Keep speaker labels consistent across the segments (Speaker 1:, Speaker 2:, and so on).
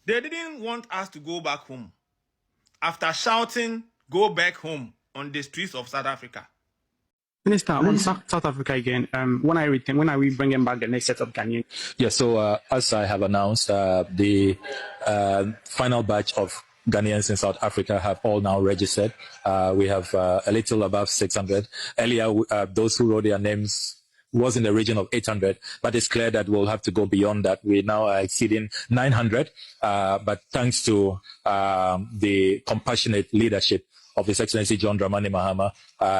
Speaker 1: They didn't want us to go back home after shouting, "Go back home" on the streets of South Africa.
Speaker 2: Minister, on South Africa again, when are we bringing back the next set of Ghanaians?
Speaker 3: Yeah, so as I have announced, the final batch of Ghanaians in South Africa have all now registered. We have a little above 600. Earlier, those who wrote their names was in the region of 800, but it's clear that we'll have to go beyond that. We now are exceeding 900, but thanks to the compassionate leadership of His Excellency John Dramani Mahama,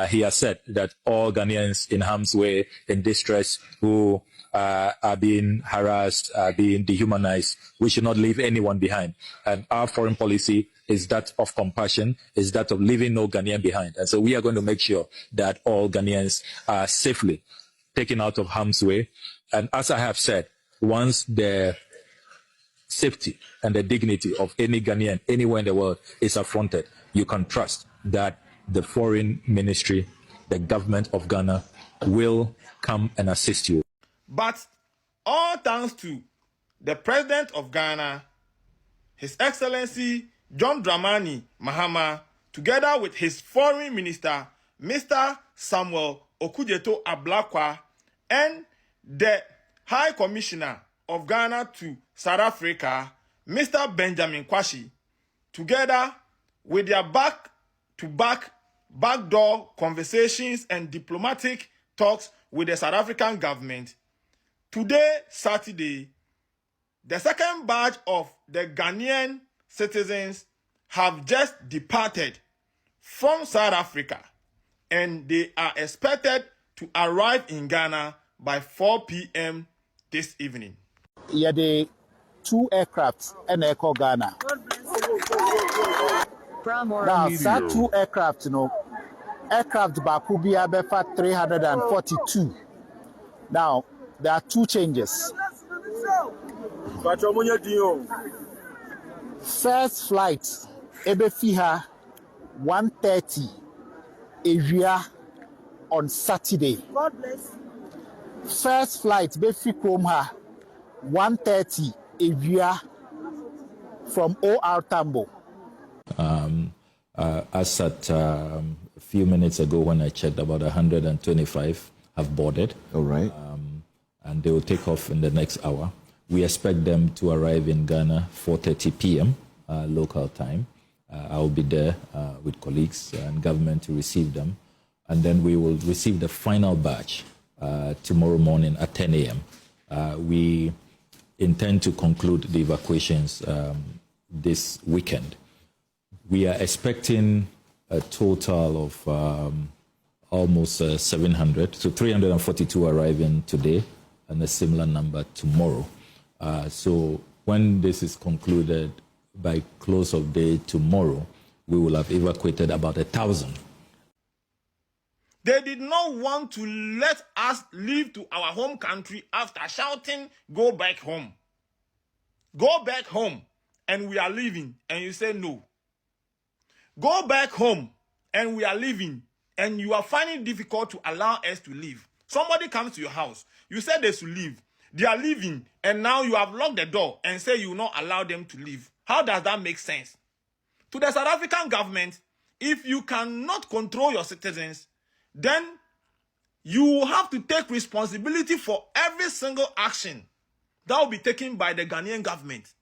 Speaker 3: he has said that all Ghanaians in harm's way, in distress, who are being harassed, are being dehumanized, we should not leave anyone behind. And our foreign policy is that of compassion, is that of leaving no Ghanaian behind. And so we are going to make sure that all Ghanaians are safely taken out of harm's way. And as I have said, once the safety and the dignity of any Ghanaian anywhere in the world is affronted, you can trust that the foreign ministry, the government of Ghana, will come and assist you.
Speaker 1: But all thanks to the president of Ghana, His Excellency John Dramani Mahama, together with his foreign minister, Mr. Samuel Okudzeto Ablakwa, and the High Commissioner of Ghana to South Africa, Mr. Benjamin Kwashi, together with their backdoor conversations and diplomatic talks with the South African government, today, Saturday, the second batch of the Ghanaian citizens have just departed from South Africa, and they are expected to arrive in Ghana by 4 p.m. this evening.
Speaker 4: Yeah, the 2 aircrafts and Echo Ghana. Now, that 2 aircraft, aircraft Bakubia Befa 342. Now, there are 2 changes. First flight, Ebefiha 1:30 Avia on Saturday. God bless. First flight, Befi Kromha 1:30 Avia from OR Tambo.
Speaker 3: As at a few minutes ago when I checked, about 125 have boarded.
Speaker 5: All right.
Speaker 3: And they will take off in the next hour. We expect them to arrive in Ghana 4:30 p.m. Local time. I will be there with colleagues and government to receive them. And then we will receive the final batch tomorrow morning at 10 a.m. We intend to conclude the evacuations this weekend. We are expecting a total of almost 700, so 342 arriving today and a similar number tomorrow. So when this is concluded, by close of day tomorrow, we will have evacuated about 1,000.
Speaker 1: They did not want to let us leave to our home country after shouting, "Go back home. Go back home." And we are leaving, and you say no. Go back home, and we are leaving, and you are finding it difficult to allow us to leave. Somebody comes to your house, you said they should leave. They are leaving, and now you have locked the door and say you will not allow them to leave. How does that make sense? To the South African government, if you cannot control your citizens, then you have to take responsibility for every single action that will be taken by the Ghanaian government.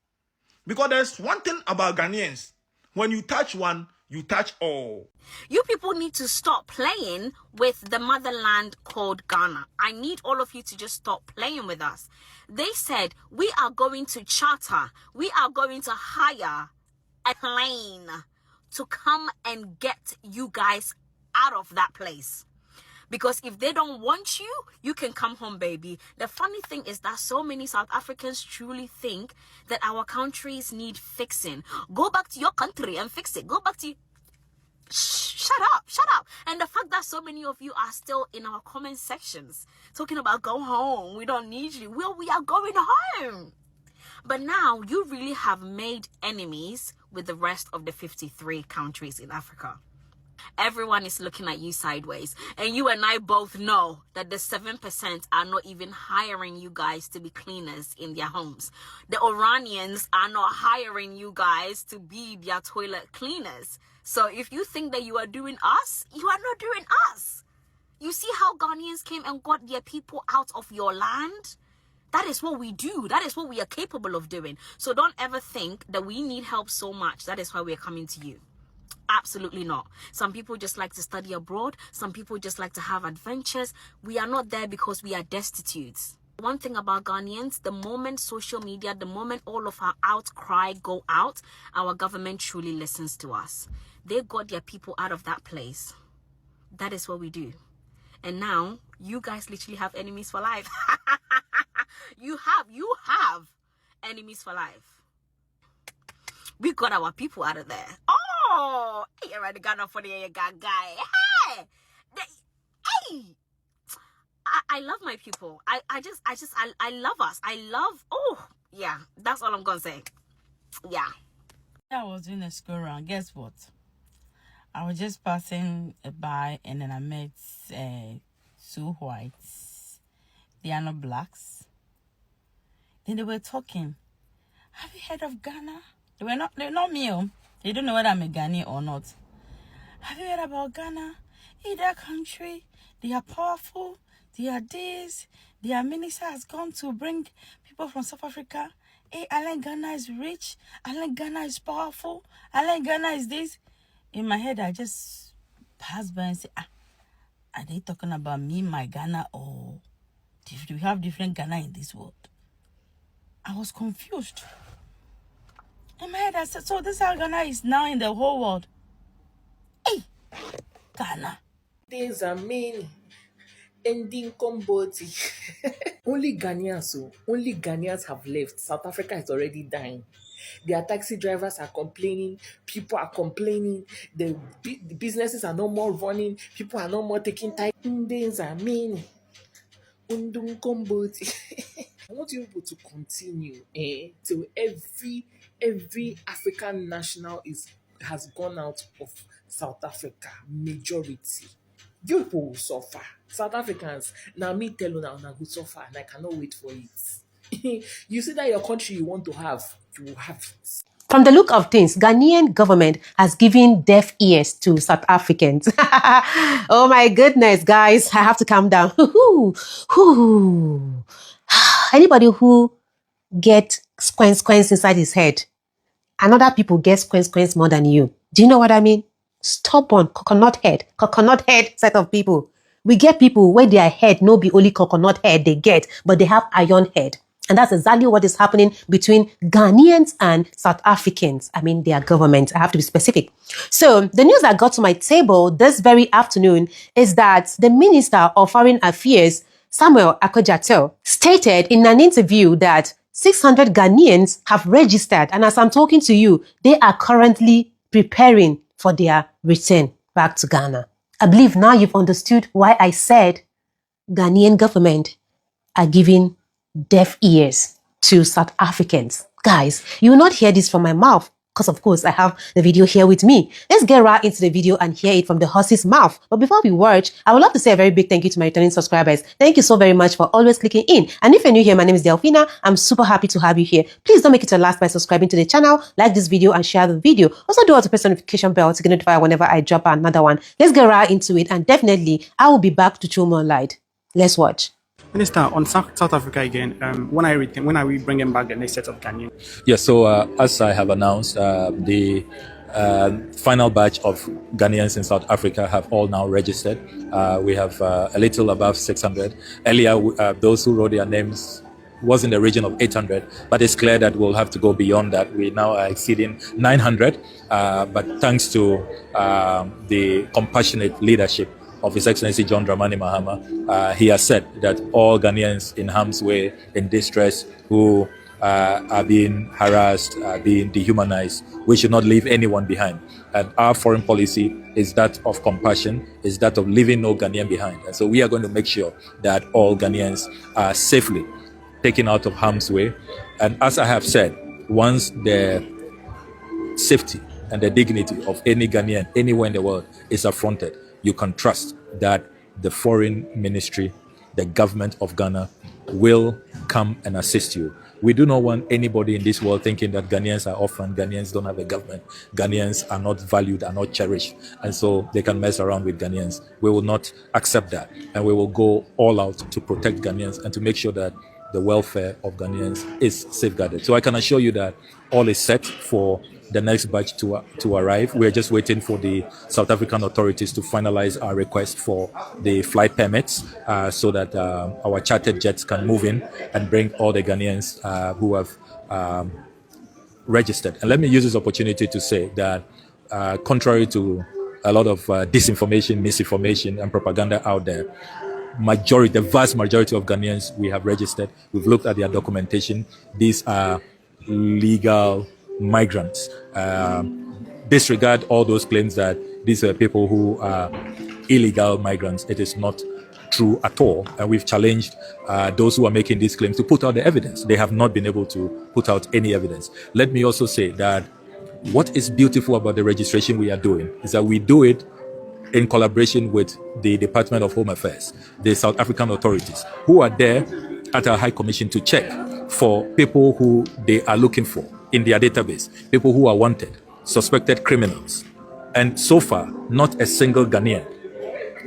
Speaker 1: Because there's one thing about Ghanaians. When you touch one, you touch all.
Speaker 6: You people need to stop playing with the motherland called Ghana. I need all of you to just stop playing with us. They said, we are going to charter, we are going to hire a plane to come and get you guys out of that place. Because if they don't want you, you can come home, baby. The funny thing is that so many South Africans truly think that our countries need fixing. Go back to your country and fix it. Go back to... Shut up. And the fact that so many of you are still in our comment sections talking about go home, we don't need you. Well, we are going home. But now you really have made enemies with the rest of the 53 countries in Africa. Everyone is looking at you sideways. And you and I both know that the 7% are not even hiring you guys to be cleaners in their homes. The Iranians are not hiring you guys to be their toilet cleaners. So if you think that you are doing us, you are not doing us. You see how Ghanaians came and got their people out of your land? That is what we do. That is what we are capable of doing. So don't ever think that we need help so much. That is why we're coming to you. Absolutely not. Some people just like to study abroad. Some people just like to have adventures. We are not there because we are destitute. One thing about Ghanaians, the moment social media, the moment all of our outcry go out, our government truly listens to us. They got their people out of that place. That is what we do. And now you guys literally have enemies for life. You have enemies for life. We got our people out of there. Oh, you're right, Ghana for the guy. Hey, hey. I love my people. I love us. Yeah, that's all I'm gonna say. Yeah.
Speaker 5: I was doing a school run. Guess what? I was just passing by and then I met two whites. They are not blacks. Then they were talking. Have you heard of Ghana? They're not me. They don't know whether I'm a Ghanaian or not. Have you heard about Ghana? In that country, they are powerful. They are this. Their minister has gone to bring people from South Africa. Hey, Alan Ghana is rich. Alan Ghana is powerful. Alan Ghana is this. In my head, I just pass by and say, are they talking about me, my Ghana, or do we have different Ghana in this world? I was confused. In my head, I said, so this is how Ghana is now in the whole world. Hey, Ghana.
Speaker 7: Things are mean. Ending Comboti. Only Ghanaians have left. South Africa is already dying. Their taxi drivers are complaining. People are complaining. The businesses are no more running. People are no more taking time. Things are mean. Ending Comboti. I want you people to continue till every African national has gone out of South Africa. Majority. You people will suffer. South Africans, now me tell you now will suffer and I cannot wait for it. You see that your country you want to have, you will have it.
Speaker 8: From the look of things, Ghanaian government has given deaf ears to South Africans. Oh my goodness, guys, I have to calm down. Anybody who get squints inside his head, and other people get squints more than you. Do you know what I mean? Stubborn, coconut head set of people. We get people where their head no be only coconut head they get, but they have iron head. And that's exactly what is happening between Ghanaians and South Africans. I mean, their government. I have to be specific. So the news that got to my table this very afternoon is that the Minister of Foreign Affairs, Samuel Akpejata, stated in an interview that 600 Ghanaians have registered. And as I'm talking to you, they are currently preparing for their return back to Ghana. I believe now you've understood why I said Ghanaian government are giving deaf ears to South Africans. Guys, you will not hear this from my mouth because, of course, I have the video here with me. Let's get right into the video and hear it from the horse's mouth. But before we watch, I would love to say a very big thank you to my returning subscribers. Thank you so very much for always clicking in. And if you're new here, my name is Delphina. I'm super happy to have you here. Please don't make it your last by subscribing to the channel, like this video, and share the video. Also, do all to press the notification bell to get notified whenever I drop another one. Let's get right into it. And definitely, I will be back to throw more light. Let's watch.
Speaker 2: Minister, on South Africa again, when are we bringing back the next set of Ghanaians?
Speaker 3: Yes, so as I have announced, the final batch of Ghanaians in South Africa have all now registered. We have a little above 600. Earlier, those who wrote their names was in the region of 800, but it's clear that we'll have to go beyond that. We now are exceeding 900, but thanks to the compassionate leadership of His Excellency John Dramani Mahama, he has said that all Ghanaians in harm's way, in distress, who are being harassed, are being dehumanized, we should not leave anyone behind. And our foreign policy is that of compassion, is that of leaving no Ghanaian behind. And so we are going to make sure that all Ghanaians are safely taken out of harm's way. And as I have said, once the safety and the dignity of any Ghanaian anywhere in the world is affronted, you can trust that the foreign ministry, the government of Ghana, will come and assist you. We do not want anybody in this world thinking that Ghanaians are orphaned, Ghanaians don't have a government, Ghanaians are not valued, are not cherished, and so they can mess around with Ghanaians. We will not accept that, and we will go all out to protect Ghanaians and to make sure that the welfare of Ghanaians is safeguarded. So I can assure you that all is set for the next batch to arrive. We're just waiting for the South African authorities to finalize our request for the flight permits so that our chartered jets can move in and bring all the Ghanaians who have registered. And let me use this opportunity to say that contrary to a lot of disinformation, misinformation, and propaganda out there, the vast majority of Ghanaians we have registered, we've looked at their documentation. These are legal migrants. Disregard all those claims that these are people who are illegal migrants. It is not true at all. And we've challenged those who are making these claims to put out the evidence. They have not been able to put out any evidence. Let me also say that what is beautiful about the registration we are doing is that we do it in collaboration with the Department of Home Affairs, the South African authorities, who are there at our High Commission to check for people who they are looking for in their database, people who are wanted, suspected criminals. And so far, not a single Ghanaian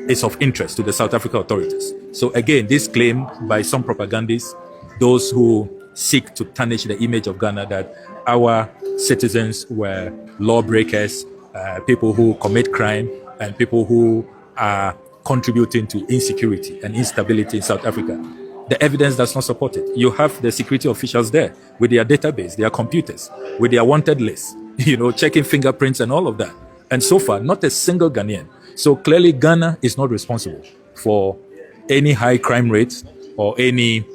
Speaker 3: is of interest to the South African authorities. So again, this claim by some propagandists, those who seek to tarnish the image of Ghana, that our citizens were lawbreakers, people who commit crime, and people who are contributing to insecurity and instability in South Africa. The evidence does not support it. You have the security officials there with their database, their computers, with their wanted list, checking fingerprints and all of that. And so far, not a single Ghanaian. So clearly, Ghana is not responsible for any high crime rates or any,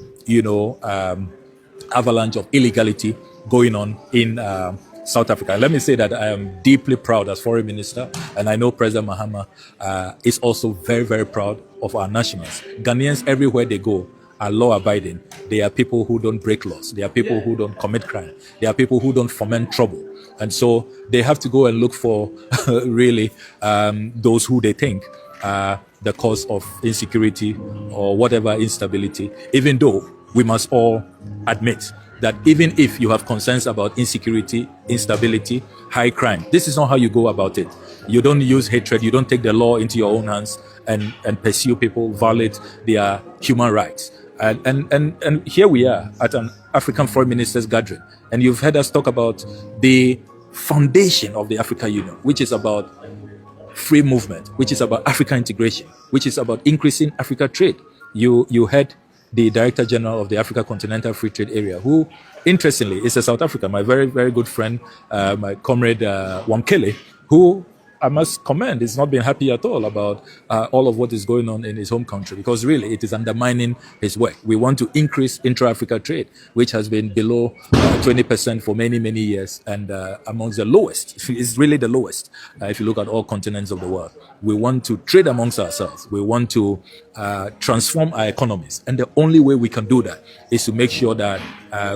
Speaker 3: avalanche of illegality going on in South Africa. Let me say that I am deeply proud as foreign minister, and I know President Mahama is also very, very proud of our nationals. Ghanaians, everywhere they go, are law-abiding. They are people who don't break laws. They are people who don't commit crime. They are people who don't foment trouble. And so they have to go and look for really those who they think are the cause of insecurity or whatever instability, even though we must all admit that even if you have concerns about insecurity, instability, high crime, this is not how you go about it. You don't use hatred. You don't take the law into your own hands and pursue people, violate their human rights. And here we are at an African foreign ministers gathering. And you've heard us talk about the foundation of the African Union, which is about free movement, which is about African integration, which is about increasing Africa trade. You heard the Director General of the Africa Continental Free Trade Area, who, interestingly, is a South African, my very, very good friend, my comrade Wamkele, who I must commend is not being happy at all about all of what is going on in his home country, because really it is undermining his work. We want to increase intra-Africa trade, which has been below 20% for many, many years, and amongst the lowest. It's really the lowest if you look at all continents of the world. We want to trade amongst ourselves. We want to transform our economies. And the only way we can do that is to make sure that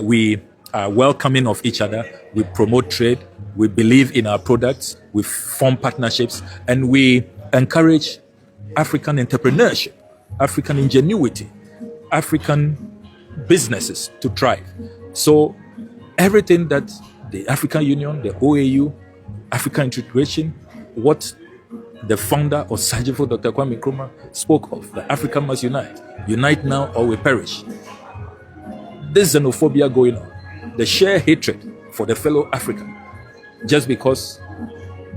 Speaker 3: we are welcoming of each other, we promote trade, we believe in our products, we form partnerships, and we encourage African entrepreneurship, African ingenuity, African businesses to thrive. So everything that the African Union, the OAU, African integration, what the founder of Sajifo, Dr. Kwame Nkrumah, spoke of, that Africa must unite. Unite now or we perish. This xenophobia going on, the sheer hatred for the fellow African, just because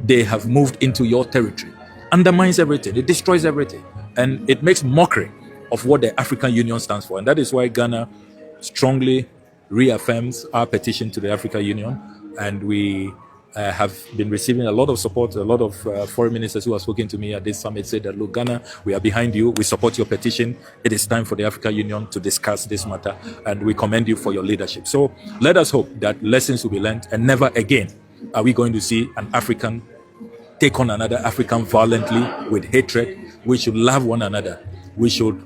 Speaker 3: they have moved into your territory, undermines everything. It destroys everything. And it makes mockery of what the African Union stands for. And that is why Ghana strongly reaffirms our petition to the African Union. And we have been receiving a lot of support. A lot of foreign ministers who have spoken to me at this summit said that, look, Ghana, we are behind you. We support your petition. It is time for the African Union to discuss this matter. And we commend you for your leadership. So let us hope that lessons will be learned, and never again are we going to see an African take on another African violently with hatred. We should love one another. We should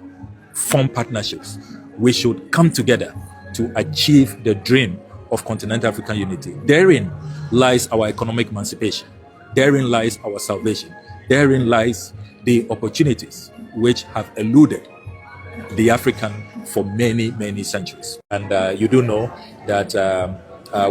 Speaker 3: form partnerships. We should come together to achieve the dream of continental African unity. Therein lies our economic emancipation. Therein lies our salvation. Therein lies the opportunities which have eluded the African for many, many centuries. And you do know that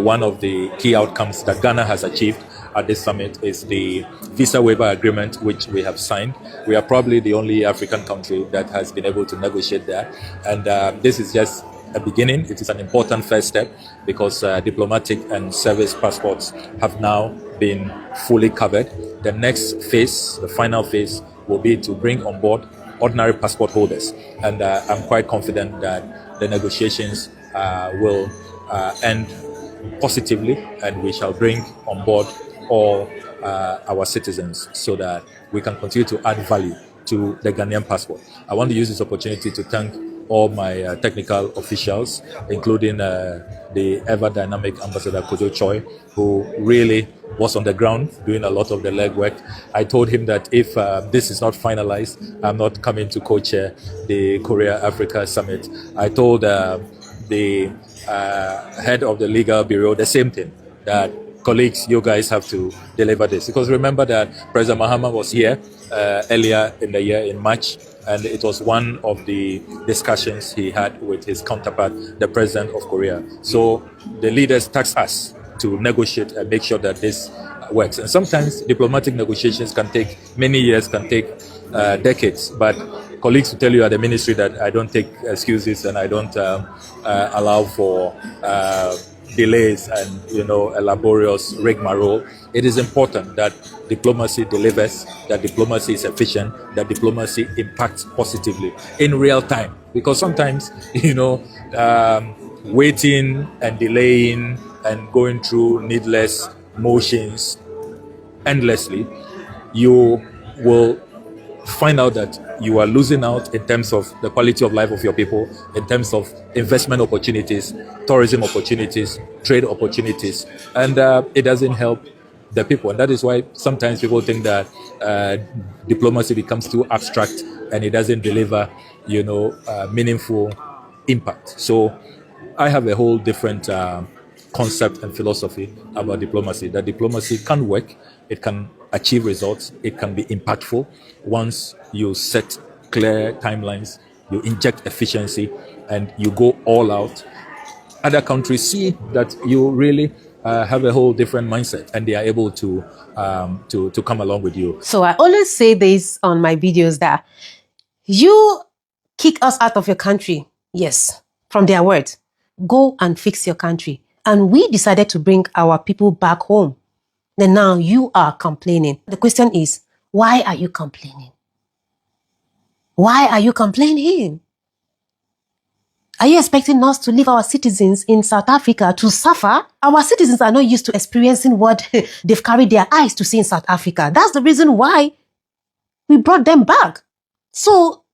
Speaker 3: one of the key outcomes that Ghana has achieved at this summit is the visa waiver agreement, which we have signed. We are probably the only African country that has been able to negotiate that. And this is just a beginning. It is an important first step because diplomatic and service passports have now been fully covered. The next phase, the final phase, will be to bring on board ordinary passport holders. And I'm quite confident that the negotiations will end positively, and we shall bring on board all our citizens so that we can continue to add value to the Ghanaian passport. I want to use this opportunity to thank all my technical officials, including the ever-dynamic Ambassador Kojo Choi, who really was on the ground doing a lot of the legwork. I told him that if this is not finalized, I'm not coming to co-chair the Korea-Africa Summit. I told the head of the legal bureau the same thing, that colleagues, you guys have to deliver this. Because remember that President Mahama was here earlier in the year in March, and it was one of the discussions he had with his counterpart, the President of Korea. So the leaders tasked us to negotiate and make sure that this works. And sometimes diplomatic negotiations can take many years, can take decades, but colleagues will tell you at the ministry that I don't take excuses and I don't allow for delays and a laborious rigmarole. It is important that diplomacy delivers, that diplomacy is efficient, that diplomacy impacts positively in real time. Because sometimes, waiting and delaying and going through needless motions endlessly, you will find out that you are losing out in terms of the quality of life of your people, in terms of investment opportunities, tourism opportunities, trade opportunities, and it doesn't help the people. And that is why sometimes people think that diplomacy becomes too abstract and it doesn't deliver, meaningful impact. So I have a whole different concept and philosophy about diplomacy, that diplomacy can work, it can achieve results, it can be impactful once you set clear timelines, you inject efficiency, and you go all out. Other countries see that you really have a whole different mindset, and they are able to come along with you.
Speaker 8: So I always say this on my videos, that you kick us out of your country, yes, from their words, go and fix your country. And we decided to bring our people back home. Then now you are complaining. The question is, why are you complaining? Why are you complaining? Are you expecting us to leave our citizens in South Africa to suffer? Our citizens are not used to experiencing what they've carried their eyes to see in South Africa. That's the reason why we brought them back. So,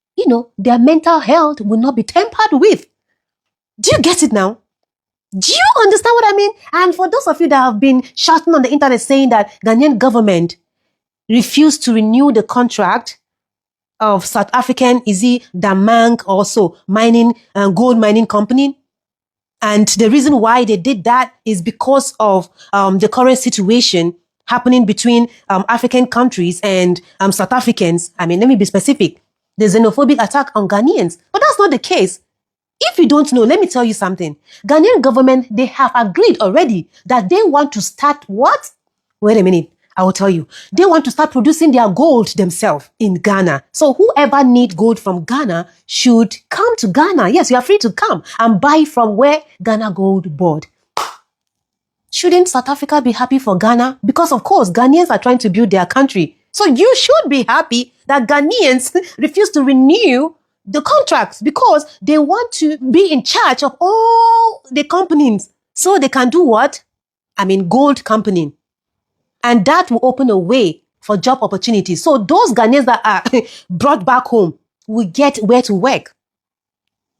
Speaker 8: their mental health will not be tampered with. Do you get it now? Do you understand what I mean? And for those of you that have been shouting on the internet saying that Ghanaian government refused to renew the contract of South African, is it Damang also mining, gold mining company? And the reason why they did that is because of the current situation happening between African countries and South Africans. I mean, let me be specific. The xenophobic attack on Ghanaians. But that's not the case. If you don't know, let me tell you something. Ghanaian government, they have agreed already that they want to start what? Wait a minute. I will tell you. They want to start producing their gold themselves in Ghana. So whoever needs gold from Ghana should come to Ghana. Yes, you are free to come and buy from where Ghana Gold Board. Shouldn't South Africa be happy for Ghana? Because of course, Ghanaians are trying to build their country. So you should be happy that Ghanaians refuse to renew the contracts because they want to be in charge of all the companies so they can do what? I mean, gold company. And that will open a way for job opportunities. So those Ghanaians that are brought back home will get where to work.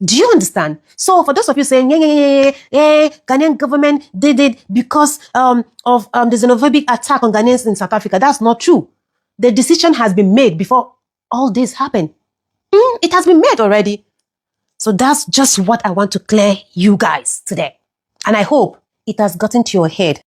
Speaker 8: Do you understand? So for those of you saying, Ghanaian government did it because of the xenophobic attack on Ghanaians in South Africa, that's not true. The decision has been made before all this happened. It has been made already. So that's just what I want to clear you guys today. And I hope it has gotten to your head